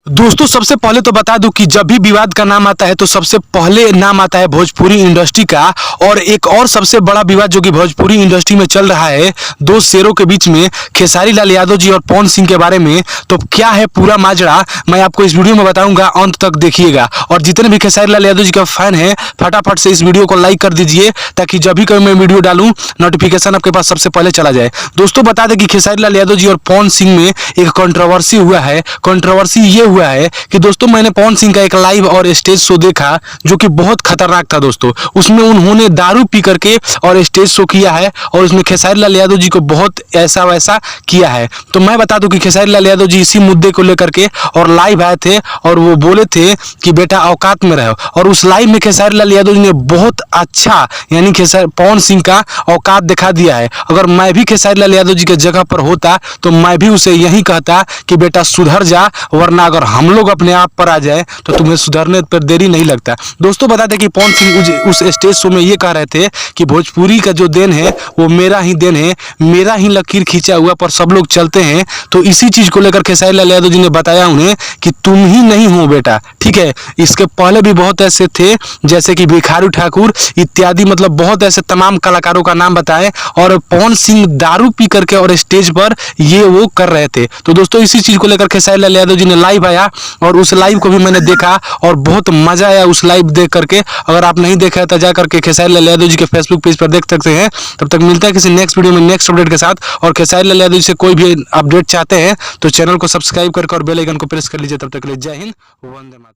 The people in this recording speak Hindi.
दोस्तों सबसे पहले तो बता दूं कि जब भी विवाद का नाम आता है तो सबसे पहले नाम आता है भोजपुरी इंडस्ट्री का। और एक और सबसे बड़ा विवाद जो कि भोजपुरी इंडस्ट्री में चल रहा है दो शेरों के बीच में, खेसारी लाल यादव जी और पवन सिंह के बारे में। तो क्या है पूरा माजरा मैं आपको इस वीडियो में बताऊंगा, अंत तक देखिएगा। और जितने भी खेसारी लाल यादव जी का फैन है फटाफट से इस वीडियो को लाइक कर दीजिए ताकि जब भी कोई मैं वीडियो डालूं नोटिफिकेशन आपके पास सबसे पहले चला जाए। दोस्तों बता दें कि खेसारी लाल यादव जी और पवन सिंह में एक कंट्रोवर्सी हुआ है। कंट्रोवर्सी ये हुआ है कि दोस्तों मैंने पवन सिंह का एक लाइव और स्टेज शो देखा जो कि बहुत खतरनाक था दोस्तों। उसमें उन्होंने दारू पी करके और स्टेज शो किया है और उसमें खेसारी लाल यादव जी को बहुत ऐसा वैसा किया है। तो मैं बता दूं कि खेसारी लाल यादव जी इसी मुद्दे को लेकर के और लाइव आए थे और वो बोले थे कि बेटा औकात में रहो। और उस लाइव में खेसारी लाल यादव जी ने बहुत अच्छा यानी पवन सिंह का औकात दिखा दिया है। अगर मैं भी खेसारी लाल यादव जी के जगह पर होता तो मैं भी उसे यही कहता कि बेटा सुधर जा, वरना अगर हम लोग अपने आप पर आ जाए तो तुम्हें सुधरने पर देरी नहीं लगता। दोस्तों बता दें कि पवन सिंह उस स्टेज शो में ये कह रहे थे कि भोजपुरी का जो देन है वो मेरा ही देन है, मेरा ही लकीर खींचा हुआ पर सब लोग चलते हैं। तो इसी चीज को लेकर खेसारी लाल यादव जी ने बताया उन्हें कि तुम ही नहीं हो बेटा, ठीक है। इसके पहले भी बहुत ऐसे थे जैसे कि भिखारी ठाकुर इत्यादि, मतलब बहुत ऐसे तमाम कलाकारों का नाम बताए और पवन सिंह दारू पी करके और स्टेज पर ये वो कर रहे थे। तो दोस्तों इसी चीज को लेकर खेसारी लाल यादव जी ने लाइव आया और उस लाइव को भी मैंने देखा और बहुत मजा आया उस लाइव देख करके। अगर आप नहीं देखा है तो जा करके खेसारी लाल यादव जी के फेसबुक पेज पर देख सकते हैं। तब तक मिलता है किसी नेक्स्ट वीडियो में नेक्स्ट अपडेट के साथ। और खेसारी लाल यादव जी से कोई भी अपडेट चाहते हैं तो चैनल को सब्सक्राइब करके और बेल आइकन को प्रेस कर लीजिए। तब तक के लिए जय हिंद, वंदे मातरम।